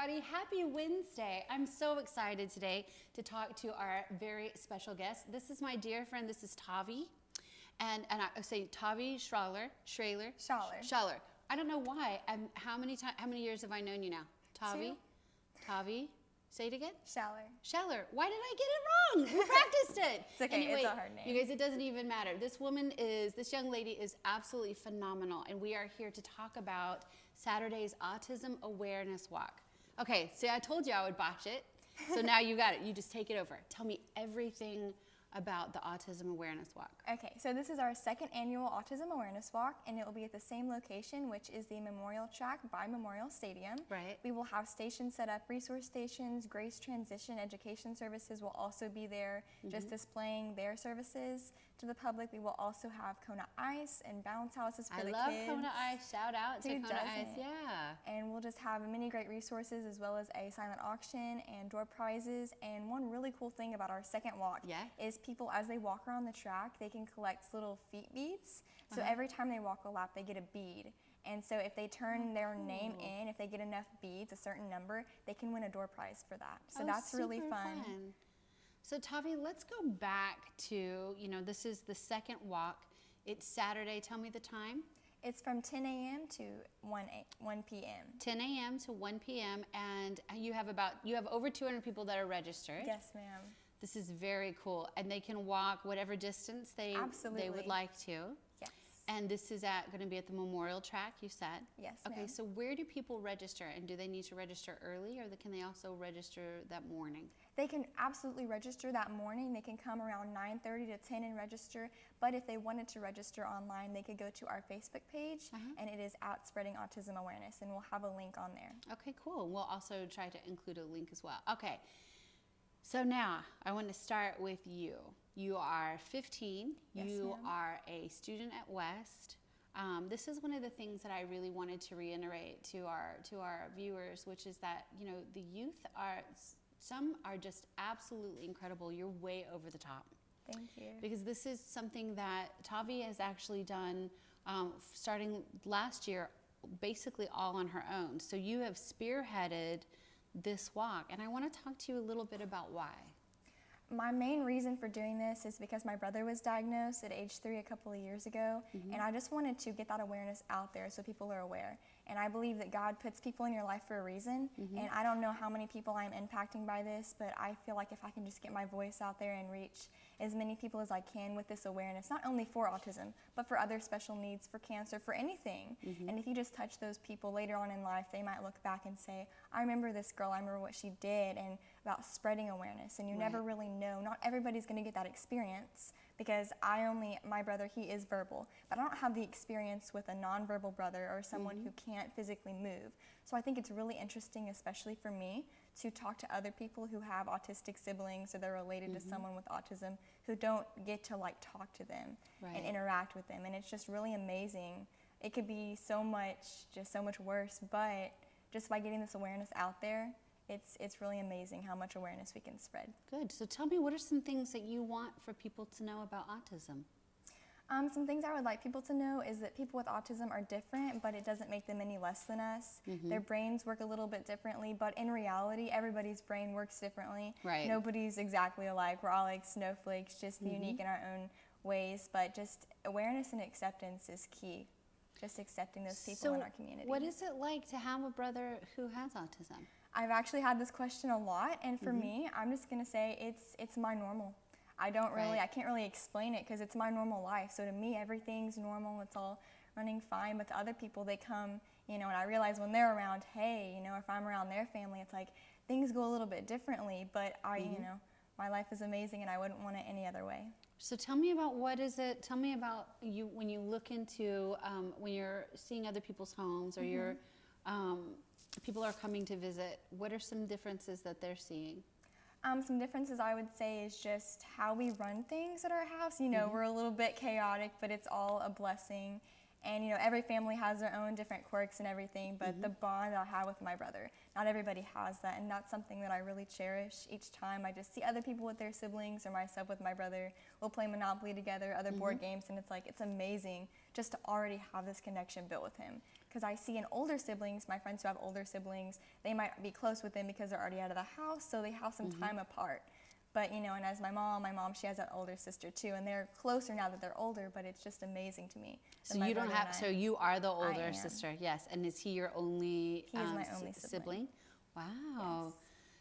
everybody. Happy Wednesday. I'm so excited today to talk to our very special guest. This is my dear friend. This is Tavi. And I say Tavi Schaller. I don't know why. How many years have I known you now? Tavi? 2. Tavi? Say it again? Schaller. Why did I get it wrong? We practiced it. It's okay. Anyway, it's a hard name. You guys, it doesn't even matter. This young lady is absolutely phenomenal. And we are here to talk about Saturday's Autism Awareness Walk. Okay, see, I told you I would botch it. So now you got it. You just take it over. Tell me everything about the Autism Awareness Walk. Okay, so this is our 2nd annual Autism Awareness Walk, and it will be at the same location, which is the Memorial Track by Memorial Stadium. Right. We will have stations set up, resource stations, Grace Transition Education Services will also be there, just displaying their services to the public. We will also have Kona Ice and bounce houses for the kids. I love Kona Ice. Shout out to Kona Ice. Yeah. And we'll just have many great resources as well as a silent auction and door prizes. And one really cool thing about our 2nd walk is people, as they walk around the track, they can collect little feet beads. So every time they walk a lap, they get a bead. And so if they turn their name in, if they get enough beads, a certain number, they can win a door prize for that. So that's really fun. So Tavi, let's go back to, this is the 2nd walk. It's Saturday. Tell me the time. It's from 10 a.m. to 1 p.m. 10 a.m. to 1 p.m. And you have over 200 people that are registered. Yes, ma'am. This is very cool. And they can walk whatever distance they would like to. Yes. And this is going to be at the Memorial Track, you said? Yes, Okay, ma'am. so where do people register? And do they need to register early, or can they also register that morning? They can absolutely register that morning. They can come around 9:30 to 10 and register. But if they wanted to register online, they could go to our Facebook page, and it is at Spreading Autism Awareness, and we'll have a link on there. Okay, cool. We'll also try to include a link as well. Okay, so now I want to start with you. You are 15. Yes, you ma'am. are a student at West. This is one of the things that I really wanted to reiterate to our viewers, which is that the youth some are just absolutely incredible. You're way over the top. Thank you. Because this is something that Tavi has actually done starting last year, basically all on her own. So you have spearheaded this walk, and I want to talk to you a little bit about why. My main reason for doing this is because my brother was diagnosed at age 3 a couple of years ago, and I just wanted to get that awareness out there so people are aware. And I believe that God puts people in your life for a reason, and I don't know how many people I'm impacting by this, but I feel like if I can just get my voice out there and reach as many people as I can with this awareness, not only for autism, but for other special needs, for cancer, for anything. And if you just touch those people later on in life, they might look back and say, I remember this girl, I remember what she did, and about spreading awareness. And you never really know. Not everybody's going to get that experience, because my brother, he is verbal, but I don't have the experience with a nonverbal brother or someone who can't physically move. So I think it's really interesting, especially for me, to talk to other people who have autistic siblings or they're related to someone with autism who don't get to talk to them and interact with them. And it's just really amazing. It could be so much worse, but just by getting this awareness out there, it's really amazing how much awareness we can spread. Good. So tell me, what are some things that you want for people to know about autism? Some things I would like people to know is that people with autism are different, but it doesn't make them any less than us. Their brains work a little bit differently, but in reality, everybody's brain works differently. Right. Nobody's exactly alike. We're all like snowflakes, just unique in our own ways, but just awareness and acceptance is key. Just accepting those people in our community. What is it like to have a brother who has autism? I've actually had this question a lot, and for me, I'm just going to say it's my normal. I can't really explain it because it's my normal life. So to me, everything's normal. It's all running fine. But to other people, they come, and I realize when they're around, hey, if I'm around their family, it's like things go a little bit differently. But my life is amazing, and I wouldn't want it any other way. So tell me about tell me about you when you look into, when you're seeing other people's homes or you're, people are coming to visit, what are some differences that they're seeing? Some differences I would say is just how we run things at our house. We're a little bit chaotic, but it's all a blessing. And every family has their own different quirks and everything, but the bond that I have with my brother, not everybody has that, and that's something that I really cherish. Each time I just see other people with their siblings or myself with my brother, we'll play Monopoly together, other board games, and it's amazing just to already have this connection built with him. because I see in older siblings, my friends who have older siblings, they might be close with them because they're already out of the house, so they have some time apart. But, you know, and as my mom, she has an older sister too, and they're closer now that they're older, but it's just amazing to me. So you don't have, so you are the older am. sister, yes. And is he your only, He is my only sibling. Wow. Yes.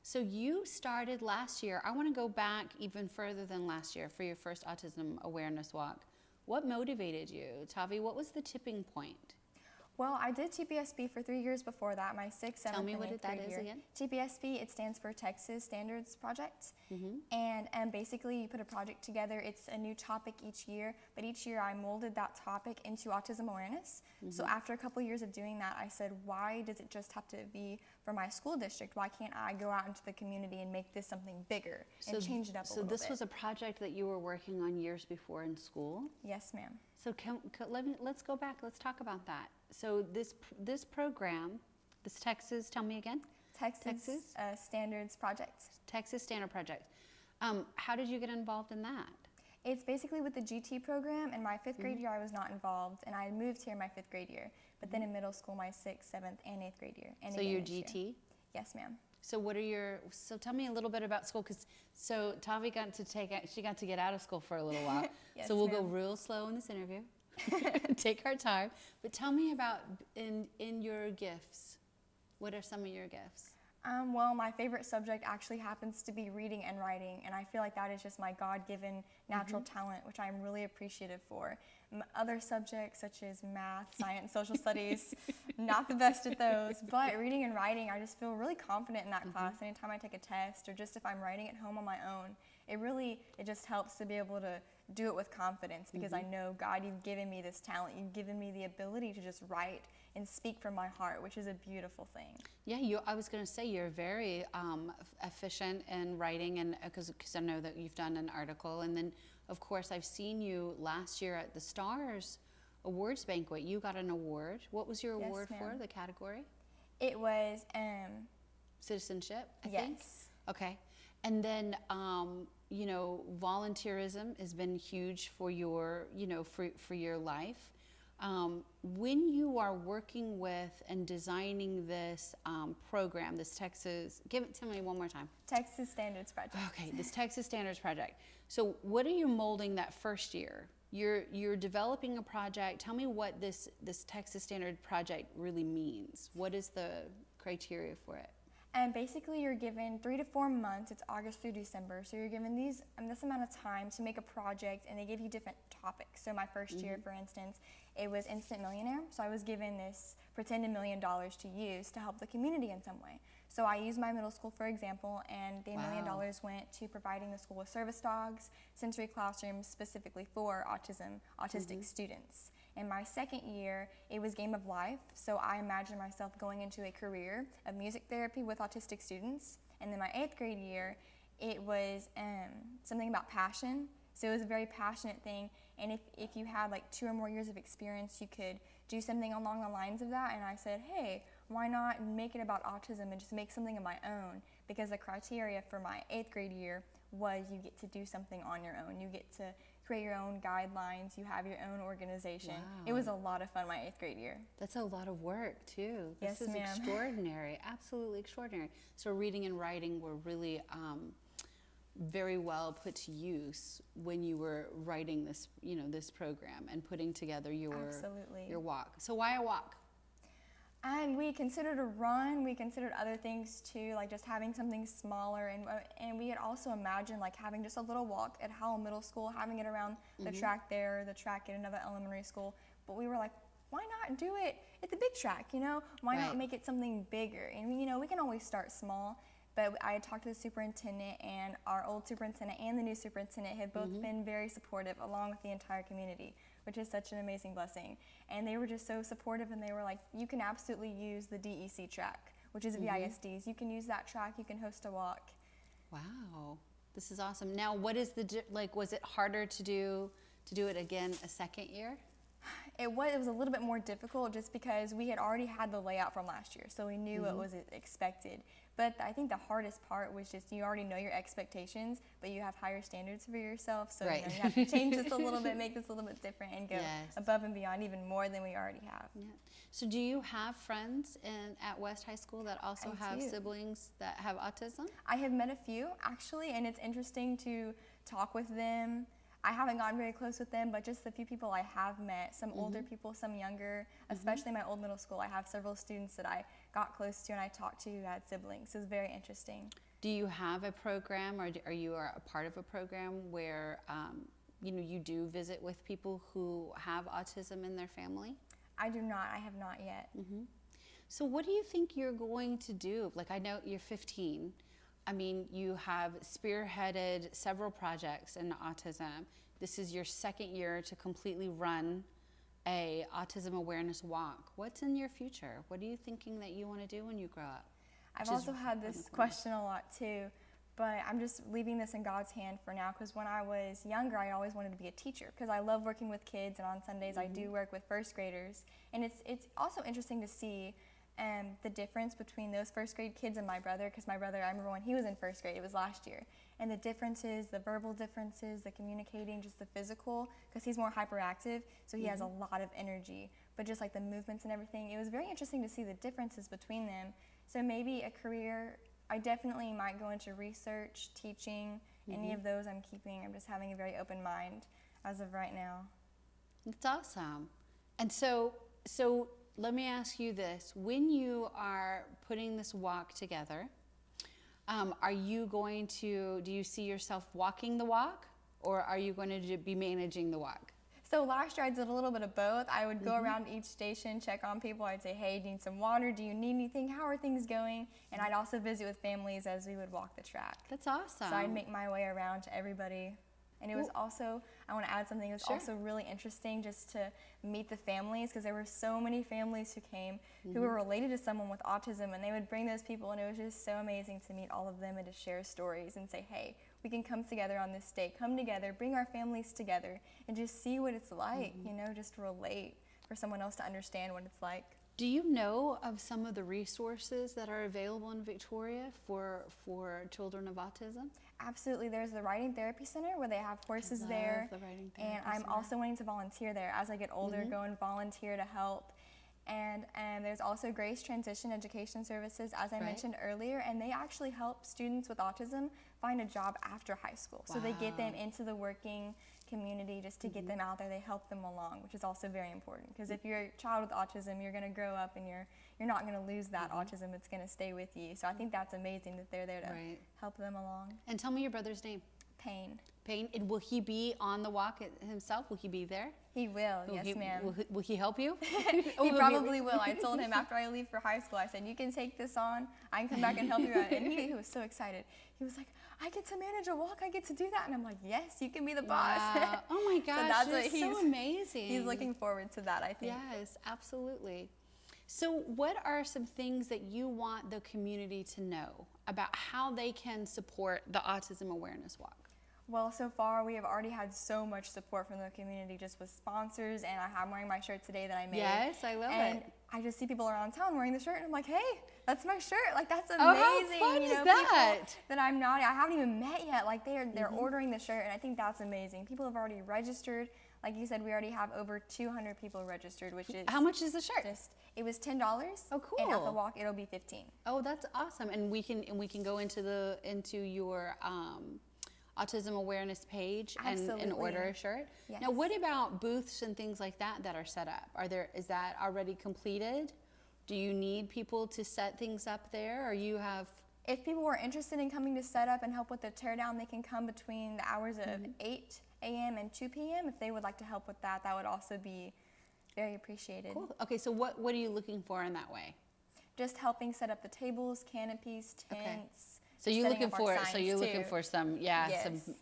So you started last year. I want to go back even further than last year for your first Autism Awareness Walk. What motivated you? Tavi, what was the tipping point? Well, I did TPSB for 3 years before that, my 6th, 7th, Tell me and what 8th that grade is year. again. TPSB, it stands for Texas Standards Project. And basically you put a project together. It's a new topic each year, but each year I molded that topic into autism awareness. So after a couple years of doing that, I said, why does it just have to be for my school district? Why can't I go out into the community and make this something bigger and change it up a little bit? So this was a project that you were working on years before in school? Yes, ma'am. So let's go back. Let's talk about that. So this program, this Texas, tell me again. Texas Standards Project. Texas Standard Project. How did you get involved in that? It's basically with the GT program. In my 5th grade year, I was not involved, and I moved here in my 5th grade year. But then in middle school, my 6th, 7th, and 8th grade year. And So again you're this year. GT? Yes, ma'am. So so tell me a little bit about school, so Tavi got to get out of school for a little while. Yes, so we'll go ma'am. real slow in this interview. Take our time. But tell me about in your gifts. What are some of your gifts? Well, my favorite subject actually happens to be reading and writing, and I feel like that is just my God-given natural talent, which I'm really appreciative for. Other subjects such as math, science, social studies, not the best at those, but reading and writing, I just feel really confident in that class. Anytime I take a test, or just if I'm writing at home on my own, it just helps to be able to do it with confidence, because I know, God, you've given me this talent. You've given me the ability to just write and speak from my heart, which is a beautiful thing. Yeah, I was going to say you're very efficient in writing, and because I know that you've done an article, and then of course I've seen you last year at the Stars Awards Banquet. You got an award. What was your award for? The category? It was citizenship, I yes. think. Okay, and then you know, volunteerism has been huge for your for your life. When you are working with and designing this program, this Texas, give it to me one more time. Texas Standards Project. Okay, this Texas Standards Project. So what are you molding that first year? You're developing a project. Tell me what this Texas Standard Project really means. What is the criteria for it? And basically you're given 3 to 4 months, it's August through December, so you're given this amount of time to make a project, and they give you different topics. So my first year, for instance, it was Instant Millionaire, so I was given this pretend $1 million to use to help the community in some way. So I used my middle school, for example, and the $1 million went to providing the school with service dogs, sensory classrooms specifically for autistic students. In my second year, it was Game of Life, so I imagined myself going into a career of music therapy with autistic students. And then my 8th grade year, it was something about passion. So it was a very passionate thing, and if you had like 2 or more years of experience, you could do something along the lines of that. And I said, hey, why not make it about autism and just make something of my own? Because the criteria for my 8th grade year was you get to do something on your own. You get to create your own guidelines. You have your own organization. Wow. It was a lot of fun my 8th grade year. That's a lot of work too. Yes, This is ma'am. extraordinary, absolutely extraordinary. So reading and writing were really very well put to use when you were writing this, this program and putting together your walk. So why a walk? And we considered a run. We considered other things too, like just having something smaller. And we had also imagined like having just a little walk at Howell Middle School, having it around the track there, the track at another elementary school. But we were like, why not do it at the big track, Why not make it something bigger? And, we can always start small. But I had talked to the superintendent, and our old superintendent and the new superintendent have both been very supportive, along with the entire community, which is such an amazing blessing. And they were just so supportive, and they were like, you can absolutely use the DEC track, which is VISDs. You can use that track, you can host a walk. Wow, this is awesome. Now, what is was it harder to do it again a second year? It was a little bit more difficult just because we had already had the layout from last year, so we knew what was expected. But I think the hardest part was just you already know your expectations, but you have higher standards for yourself. So Right. you have to change this a little bit, make this a little bit different, and go Yes. above and beyond even more than we already have. Yeah. So do you have friends at West High School that also I have do. siblings that have autism? I have met a few actually, and it's interesting to talk with them. I haven't gotten very close with them, but just the few people I have met, some older people, some younger, especially my old middle school. I have several students that I got close to and I talked to who had siblings. It was very interesting. Do you have a program, or are you a part of a program where you do visit with people who have autism in their family? I do not. I have not yet. So what do you think you're going to do? Like, I know you're 15. I mean, you have spearheaded several projects in autism. This is your second year to completely run a Autism Awareness Walk. What's in your future? What are you thinking that you want to do when you grow up? I've also had this question a lot too, but I'm just leaving this in God's hand for now, because when I was younger, I always wanted to be a teacher because I love working with kids, and on Sundays I do work with first graders. And it's also interesting to see the difference between those first grade kids and my brother, because my brother, I remember when he was in first grade, it was last year, and the differences, the verbal differences, the communicating, just the physical, because he's more hyperactive, so he has a lot of energy, but just like the movements and everything, it was very interesting to see the differences between them. So maybe a career, I definitely might go into research, teaching, any of those I'm keeping. I'm just having a very open mind as of right now. That's awesome. And so let me ask you this. When you are putting this walk together, are you going to, do you see yourself walking the walk, or are you going to be managing the walk? So last year I did a little bit of both. I would go around each station, check on people. I'd say, hey, do you need some water? Do you need anything? How are things going? And I'd also visit with families as we would walk the track. That's awesome. So I'd make my way around to everybody. And it was also, I want to add something, it was also really interesting just to meet the families, because there were so many families who came who were related to someone with autism, and they would bring those people, and it was just so amazing to meet all of them and to share stories and say, hey, we can come together on this day, come together, bring our families together, and just see what it's like, just relate for someone else to understand what it's like. Do you know of some of the resources that are available in Victoria for children of autism? Absolutely. There's the Writing Therapy Center where they have horses there. The Writing And Therapy I'm Center. also wanting to volunteer there. As I get older, go and volunteer to help. And there's also Grace Transition Education Services, as I mentioned earlier, and they actually help students with autism find a job after high school. So they get them into the working community just to get them out there. They help them along, which is also very important, because if you're a child with autism, you're going to grow up and you're not going to lose that autism. It's going to stay with you. So I think that's amazing that they're there to help them along. And tell me your brother's name. Payne. Payne. And will he be on the walk himself? Will he be there? He will, yes ma'am. Will he help you? He probably will. I told him after I leave for high school, I said, you can take this on. I can come back and help you out. And he was so excited. He was like, I get to manage a walk. I get to do that. And I'm like, yes, you can be the boss. Wow. Oh my gosh, that's that's so amazing. He's looking forward to that, I think. Yes, absolutely. So what are some things that you want the community to know about how they can support the Autism Awareness Walk? Well, so far we have already had so much support from the community, just with sponsors, and I'm wearing my shirt today that I made. Yes, I love and it. I just see people around town wearing the shirt, and I'm like, hey, that's my shirt. Like, that's amazing. Oh, how fun is that? People that I haven't even met yet, like they're ordering the shirt, and I think that's amazing. People have already registered. Like you said, we already have over 200 people registered, which is how much is the shirt? It was $10. Oh, cool. And at the walk, it'll be $15. Oh, that's awesome. And we can go into your Autism Awareness page and order a shirt. Yes. Now, what about booths and things like that are set up? Is that already completed? Do you need people to set things up there, or you have? If people were interested in coming to set up and help with the teardown, they can come between the hours of 8 a.m. and 2 p.m. If they would like to help with that, that would also be very appreciated. Cool. Okay, so what are you looking for in that way? Just helping set up the tables, canopies, tents. Okay. So you're looking for some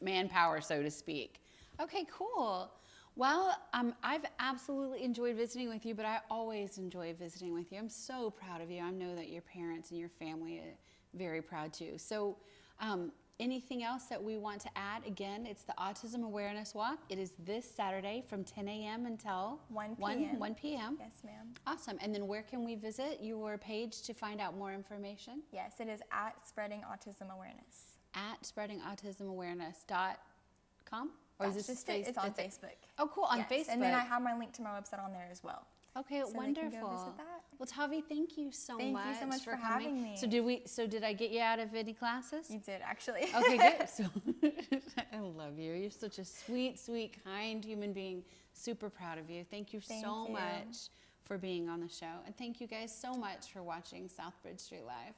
manpower, so to speak. Okay, cool. Well, I've absolutely enjoyed visiting with you, but I always enjoy visiting with you. I'm so proud of you. I know that your parents and your family are very proud too. So Anything else that we want to add? Again, it's the Autism Awareness Walk. It is this Saturday from 10 a.m. until 1 p.m. 1 p.m. Yes, ma'am. Awesome. And then where can we visit your page to find out more information? Yes, it is at Spreading Autism Awareness. At spreadingautisomawareness.com? Or is this just face- it's on that's it? Facebook. Oh, cool. On Yes, Facebook. and then I have my link to my website on there as well. Okay, So they can wonderful. go visit that. Well, Tavi, thank you so Thank much. you so much for coming. having me. So did I get you out of any classes? You did, actually. Okay, good. So, I love you. You're such a sweet, sweet, kind human being. Super proud of you. Thank you so much for being on the show. And thank you guys so much for watching Southbridge Street Live.